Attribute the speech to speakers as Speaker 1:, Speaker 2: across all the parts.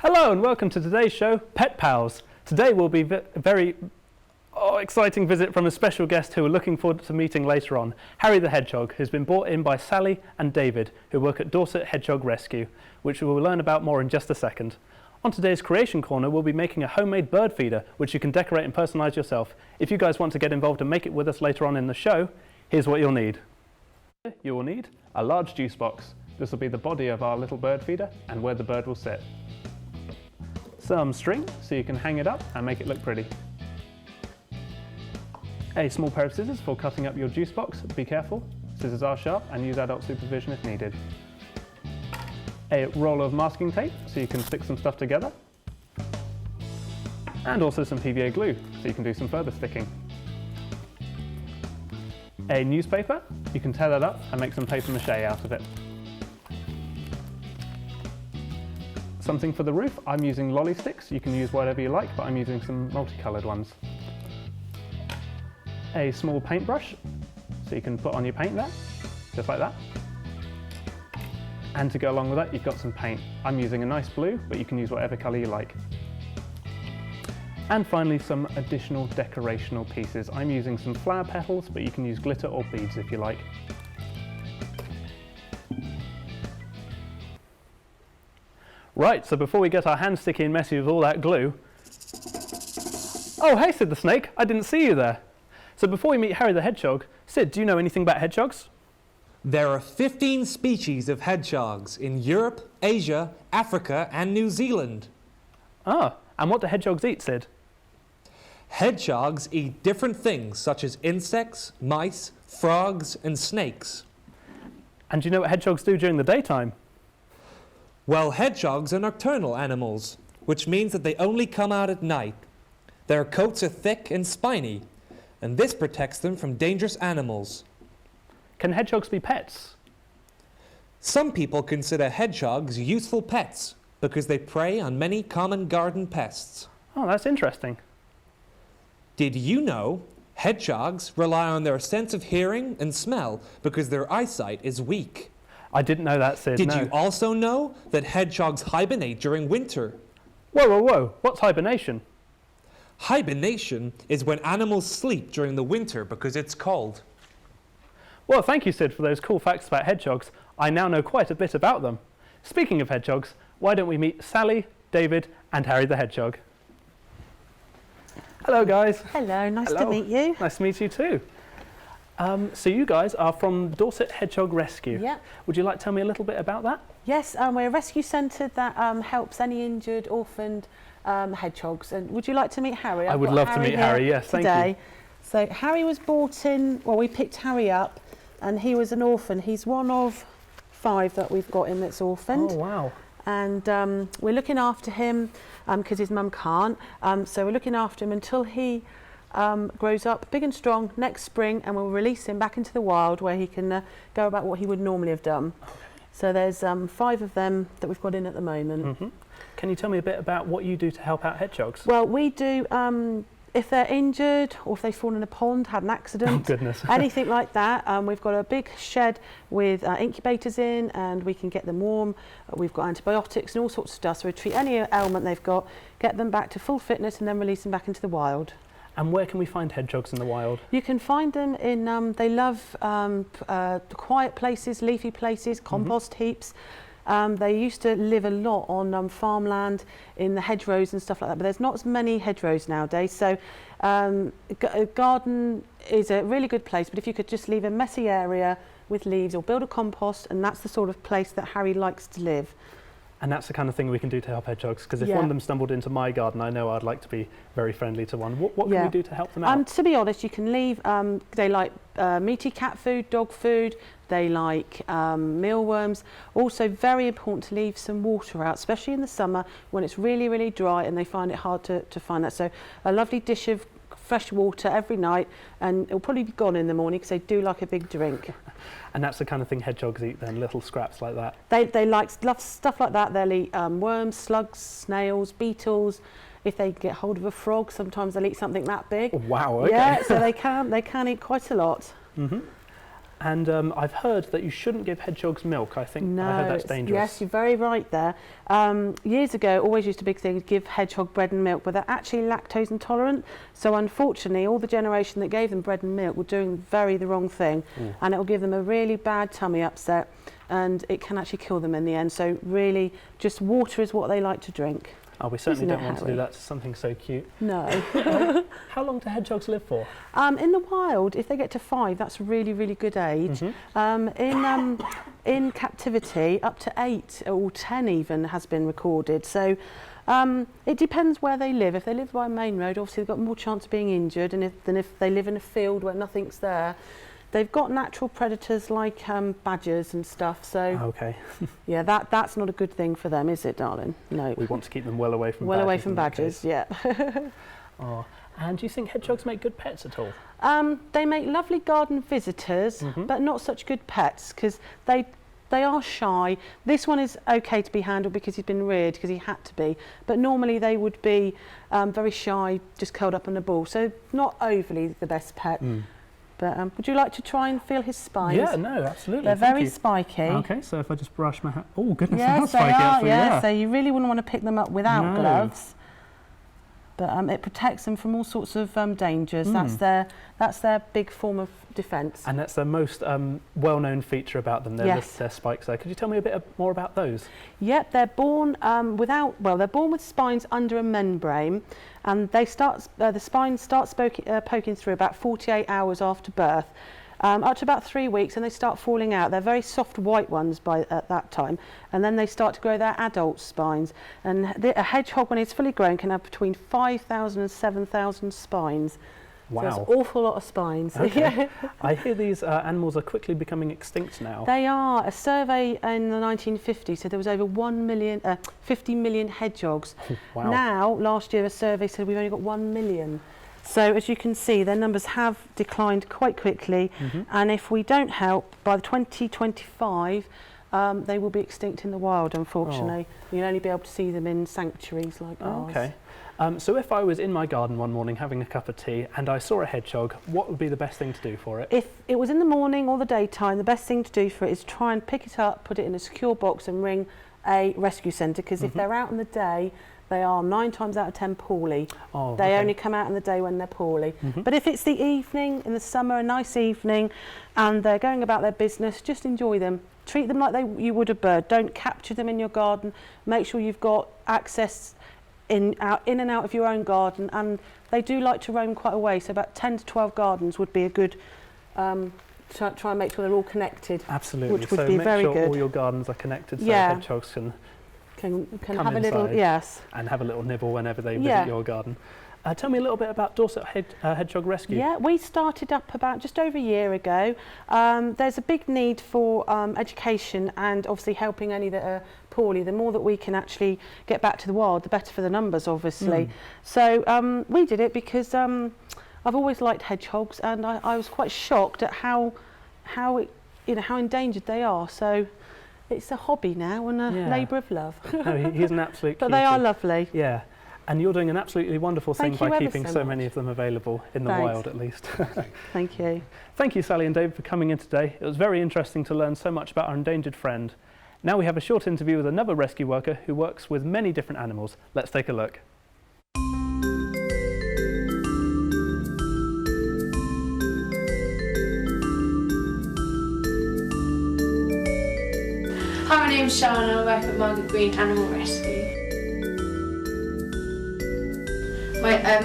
Speaker 1: Hello and welcome to today's show, Pet Pals. Today will be a very exciting visit from a special guest who we're looking forward to meeting later on, Harry the Hedgehog, who's been brought in by Sally and David, who work at Dorset Hedgehog Rescue, which we will learn about more in just a second. On today's Creation Corner, we'll be making a homemade bird feeder, which you can decorate and personalise yourself. If you guys want to get involved and make it with us later on in the show, here's what you'll need. You will need a large juice box. This will be the body of our little bird feeder and where the bird will sit. Some string so you can hang it up and make it look pretty. A small pair of scissors for cutting up your juice box. Be careful, scissors are sharp and use adult supervision if needed. A roll of masking tape so you can stick some stuff together. And also some PVA glue so you can do some further sticking. A newspaper, you can tear that up and make some paper mache out of it. Something for the roof, I'm using lolly sticks. You can use whatever you like, but I'm using some multicoloured ones. A small paintbrush, so you can put on your paint there, just like that. And to go along with that, you've got some paint. I'm using a nice blue, but you can use whatever colour you like. And finally, some additional decorational pieces. I'm using some flower petals, but you can use glitter or beads if you like. Right, so before we get our hands sticky and messy with all that glue... Oh, hey Sid the Snake, I didn't see you there. So before we meet Harry the Hedgehog, Sid, do you know anything about hedgehogs?
Speaker 2: There are 15 species of hedgehogs in Europe, Asia, Africa and New Zealand.
Speaker 1: Ah, and what do hedgehogs eat, Sid?
Speaker 2: Hedgehogs eat different things such as insects, mice, frogs and snakes.
Speaker 1: And do you know what hedgehogs do during the daytime?
Speaker 2: Well, hedgehogs are nocturnal animals, which means that they only come out at night. Their coats are thick and spiny, and this protects them from dangerous animals.
Speaker 1: Can hedgehogs be pets?
Speaker 2: Some people consider hedgehogs useful pets because they prey on many common garden pests.
Speaker 1: Oh, that's interesting.
Speaker 2: Did you know hedgehogs rely on their sense of hearing and smell because their eyesight is weak?
Speaker 1: I didn't know that, Sid.
Speaker 2: Did you also know that hedgehogs hibernate during winter?
Speaker 1: Whoa, whoa, whoa. What's hibernation?
Speaker 2: Hibernation is when animals sleep during the winter because it's cold.
Speaker 1: Well, thank you, Sid, for those cool facts about hedgehogs. I now know quite a bit about them. Speaking of hedgehogs, why don't we meet Sally, David, and Harry the Hedgehog? Hello, guys.
Speaker 3: Hello, nice
Speaker 1: Hello.
Speaker 3: to meet you.
Speaker 1: Nice to meet you too. So you guys are from Dorset Hedgehog Rescue.
Speaker 3: Yeah.
Speaker 1: Would you like to tell me a little bit about that?
Speaker 3: Yes, we're a rescue centre that helps any injured, orphaned hedgehogs. And would you like to meet Harry?
Speaker 1: I would love to meet Harry, yes, thank you.
Speaker 3: So Harry was brought in, well, we picked Harry up and he was an orphan. He's one of 5 that we've got in that's orphaned.
Speaker 1: Oh, wow.
Speaker 3: And we're looking after him because his mum can't. So we're looking after him until he grows up big and strong next spring, and we'll release him back into the wild where he can go about what he would normally have done. Okay. So there's 5 of them that we've got in at the moment.
Speaker 1: Mm-hmm. Can you tell me a bit about what you do to help out hedgehogs?
Speaker 3: Well, we do, if they're injured or if they fall in a pond, had an accident,
Speaker 1: oh, goodness.
Speaker 3: anything like that, we've got a big shed with incubators in, and we can get them warm. We've got antibiotics and all sorts of stuff, so we treat any ailment they've got, get them back to full fitness and then release them back into the wild.
Speaker 1: And where can we find hedgehogs in the wild?
Speaker 3: You can find them in, they love quiet places, leafy places, compost heaps. They used to live a lot on farmland in the hedgerows and stuff like that, but there's not as many hedgerows nowadays. So a garden is a really good place, but if you could just leave a messy area with leaves or build a compost, and that's the sort of place that Harry likes to live.
Speaker 1: And that's the kind of thing we can do to help hedgehogs, because if one of them stumbled into my garden, I know I'd like to be very friendly to one. What can we do to help them out?
Speaker 3: To be honest, you can leave, they like meaty cat food, dog food, they like mealworms. Also very important to leave some water out, especially in the summer when it's really, really dry and they find it hard to find that. So a lovely dish of fresh water every night, and it'll probably be gone in the morning because they do like a big drink.
Speaker 1: And that's the kind of thing hedgehogs eat then, little scraps like that?
Speaker 3: They love stuff like that. They'll eat worms, slugs, snails, beetles. If they get hold of a frog, sometimes they'll eat something that big.
Speaker 1: Oh, wow, okay.
Speaker 3: Yeah, so they can eat quite a lot.
Speaker 1: Mm-hmm. And I've heard that you shouldn't give hedgehogs milk. I think I heard that's dangerous.
Speaker 3: Yes, you're very right there. Years ago, always used to be a big thing, give hedgehog bread and milk, but they're actually lactose intolerant. So unfortunately, all the generation that gave them bread and milk were doing the wrong thing. And it will give them a really bad tummy upset, and it can actually kill them in the end. So really, just water is what they like to drink.
Speaker 1: Oh, we certainly don't want to do that to something so cute.
Speaker 3: No.
Speaker 1: How long do hedgehogs live for?
Speaker 3: In the wild, if they get to 5, that's a really, really good age. In captivity, up to 8 or 10 even has been recorded. So it depends where they live. If they live by a main road, obviously they've got more chance of being injured, and than if they live in a field where nothing's there. They've got natural predators like badgers and stuff, so
Speaker 1: okay.
Speaker 3: Yeah, that's not a good thing for them, is it, darling? No.
Speaker 1: We want to keep them well away from badgers.
Speaker 3: Well away from badgers, yeah.
Speaker 1: Oh, and do you think hedgehogs make good pets at all?
Speaker 3: They make lovely garden visitors, but not such good pets, because they are shy. This one is okay to be handled because he's been reared, because he had to be, but normally they would be very shy, just curled up on a ball, so not overly the best pet. But would you like to try and feel his spines?
Speaker 1: Yeah, no, absolutely.
Speaker 3: They're very spiky.
Speaker 1: Okay, so if I just brush my hand... Oh, goodness,
Speaker 3: Yes,
Speaker 1: how spiky actually,
Speaker 3: yeah. So you really wouldn't want to pick them up without gloves. But it protects them from all sorts of dangers. That's their big form of defence.
Speaker 1: And that's the most well-known feature about them, their spikes there. Could you tell me a bit more about those? Yep,
Speaker 3: they're born they're born with spines under a membrane, and the spines start poking through about 48 hours after birth. Up to about 3 weeks, and they start falling out. They're very soft white ones at that time, and then they start to grow their adult spines. And a hedgehog, when it's fully grown, can have between 5,000 and 7,000 spines.
Speaker 1: Wow.
Speaker 3: So that's an awful lot of spines.
Speaker 1: Okay. I hear these animals are quickly becoming extinct now.
Speaker 3: They are. A survey in the 1950s said there was over 50 million hedgehogs.
Speaker 1: Wow.
Speaker 3: Now, last year, a survey said we've only got 1 million. So as you can see, their numbers have declined quite quickly, and if we don't help, by 2025, they will be extinct in the wild, unfortunately. You'll only be able to see them in sanctuaries like ours.
Speaker 1: Okay. So if I was in my garden one morning having a cup of tea and I saw a hedgehog, what would be the best thing to do for it?
Speaker 3: If it was in the morning or the daytime, the best thing to do for it is try and pick it up, put it in a secure box and ring a rescue centre, because if they're out in the day, they are 9 times out of 10 poorly. They only come out in the day when they're poorly. But if it's the evening, in the summer, a nice evening, and they're going about their business, just enjoy them. Treat them like you would a bird. Don't capture them in your garden. Make sure you've got access in and out of your own garden, and they do like to roam quite a way, so about 10 to 12 gardens would be a good try and make sure they're all connected.
Speaker 1: Absolutely.
Speaker 3: Which would be very good.
Speaker 1: So make sure all your gardens are connected, so hedgehogs can come
Speaker 3: have a little
Speaker 1: and have a little nibble whenever they visit your garden. Tell me a little bit about Dorset Hedgehog Rescue.
Speaker 3: Yeah, we started up about just over a year ago. There's a big need for education and obviously helping any that are poorly. The more that we can actually get back to the wild, the better for the numbers, obviously. So we did it because I've always liked hedgehogs, and I was quite shocked at how endangered they are. So it's a hobby now and a labour of love.
Speaker 1: No, he's an absolute
Speaker 3: But they are lovely.
Speaker 1: Yeah. And you're doing an absolutely wonderful thing by keeping so many of them available in the wild, at least.
Speaker 3: Thank you.
Speaker 1: Thank you, Sally and David, for coming in today. It was very interesting to learn so much about our endangered friend. Now we have a short interview with another rescue worker who works with many different animals. Let's take a look.
Speaker 4: Hi, my name's Sharon and I work at Margaret Green Animal Rescue.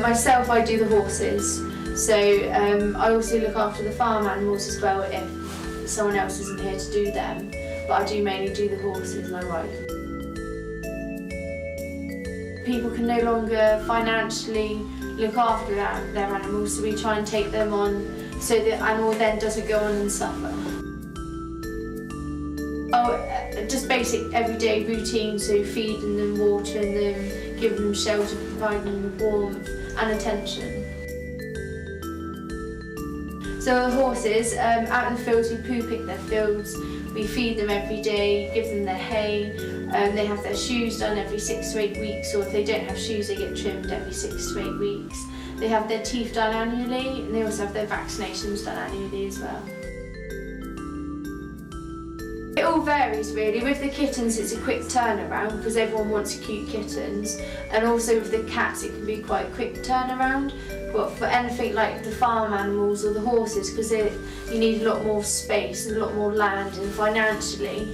Speaker 4: Myself, I do the horses, so I also look after the farm animals as well if someone else isn't here to do them, but I do mainly do the horses and I ride them. People can no longer financially look after their animals, so we try and take them on so the animal then doesn't go on and suffer. Just basic everyday routine, so feeding them, watering them, giving them shelter, providing them with warmth and attention. So the horses, out in the fields, we poo pick their fields, we feed them every day, give them their hay, they have their shoes done every 6 to 8 weeks, or if they don't have shoes they get trimmed every 6 to 8 weeks. They have their teeth done annually, and they also have their vaccinations done annually as well. all varies really. With the kittens it's a quick turnaround because everyone wants cute kittens, and also with the cats it can be quite a quick turnaround. But for anything like the farm animals or the horses, because you need a lot more space and a lot more land, and financially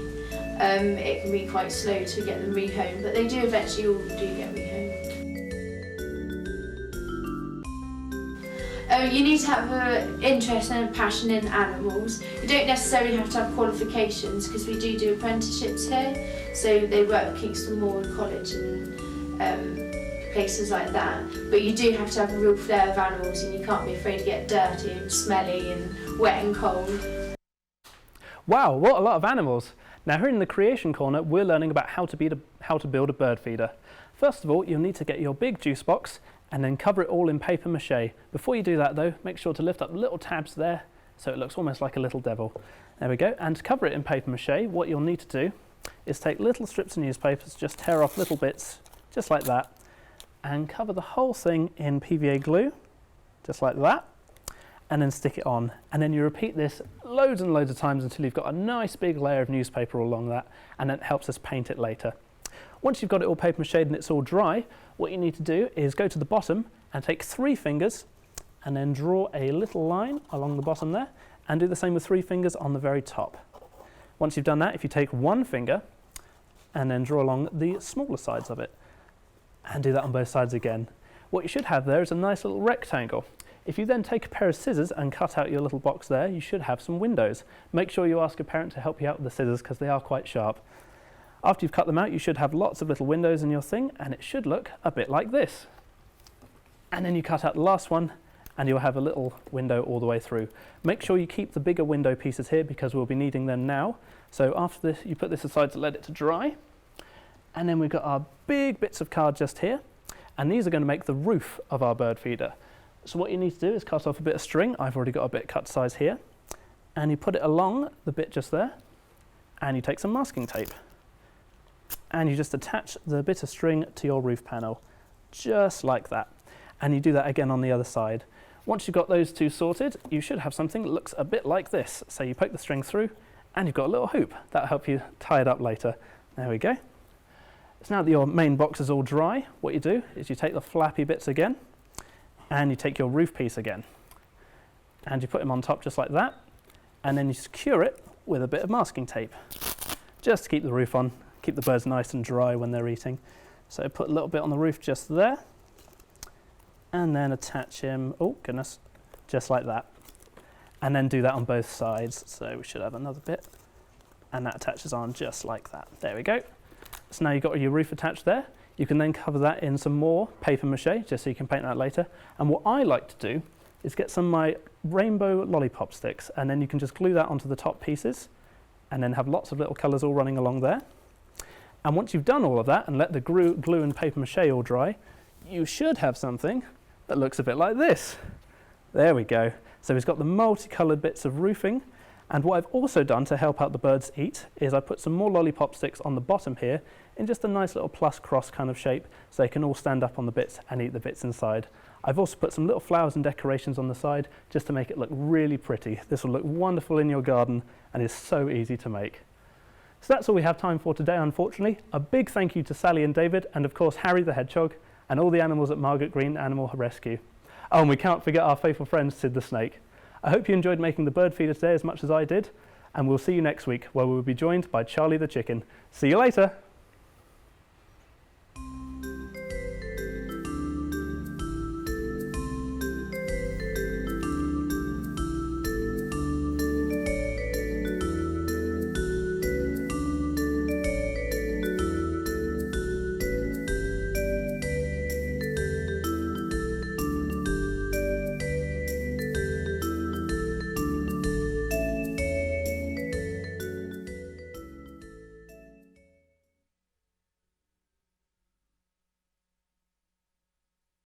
Speaker 4: it can be quite slow to get them rehomed, but they do eventually all do get rehomed. You need to have an interest and a passion in animals. You don't necessarily have to have qualifications because we do apprenticeships here. So they work at Kingston Moor College and places like that. But you do have to have a real flair of animals, and you can't be afraid to get dirty and smelly and wet and cold.
Speaker 1: Wow, what a lot of animals. Now here in the Creation Corner, we're learning about how to build a bird feeder. First of all, you'll need to get your big juice box and then cover it all in paper mache. Before you do that though, make sure to lift up the little tabs there so it looks almost like a little devil. There we go, and to cover it in paper mache, what you'll need to do is take little strips of newspapers, just tear off little bits, just like that, and cover the whole thing in PVA glue, just like that, and then stick it on. And then you repeat this loads and loads of times until you've got a nice big layer of newspaper along that, and then it helps us paint it later. Once you've got it all paper mache and it's all dry, what you need to do is go to the bottom and take 3 fingers and then draw a little line along the bottom there, and do the same with 3 fingers on the very top. Once you've done that, if you take 1 finger and then draw along the smaller sides of it and do that on both sides again, what you should have there is a nice little rectangle. If you then take a pair of scissors and cut out your little box there, you should have some windows. Make sure you ask a parent to help you out with the scissors because they are quite sharp. After you've cut them out, you should have lots of little windows in your thing, and it should look a bit like this. And then you cut out the last one and you'll have a little window all the way through. Make sure you keep the bigger window pieces here because we'll be needing them now. So after this, you put this aside to let it to dry. And then we've got our big bits of card just here, and these are going to make the roof of our bird feeder. So what you need to do is cut off a bit of string. I've already got a bit cut size here, and you put it along the bit just there, and you take some masking tape and you just attach the bit of string to your roof panel, just like that. And you do that again on the other side. Once you've got those two sorted, you should have something that looks a bit like this. So you poke the string through and you've got a little hoop. That'll help you tie it up later. There we go. So now that your main box is all dry, what you do is you take the flappy bits again and you take your roof piece again and you put them on top just like that, and then you secure it with a bit of masking tape just to keep the roof on, keep the birds nice and dry when they're eating. So put a little bit on the roof just there, and then attach him, oh goodness, just like that. And then do that on both sides. So we should have another bit, and that attaches on just like that. There we go. So now you've got your roof attached there. You can then cover that in some more paper mache, just so you can paint that later. And what I like to do is get some of my rainbow lollipop sticks, and then you can just glue that onto the top pieces, and then have lots of little colours all running along there. And once you've done all of that and let the glue and paper mache all dry, you should have something that looks a bit like this. There we go. So it's got the multicoloured bits of roofing, and what I've also done to help out the birds eat is I put some more lollipop sticks on the bottom here in just a nice little plus cross kind of shape, so they can all stand up on the bits and eat the bits inside. I've also put some little flowers and decorations on the side just to make it look really pretty. This will look wonderful in your garden and is so easy to make. So that's all we have time for today, unfortunately. A big thank you to Sally and David, and of course Harry the Hedgehog, and all the animals at Margaret Green Animal Rescue. Oh, and we can't forget our faithful friend Sid the Snake. I hope you enjoyed making the bird feeder today as much as I did, and we'll see you next week where we'll be joined by Charlie the Chicken. See you later!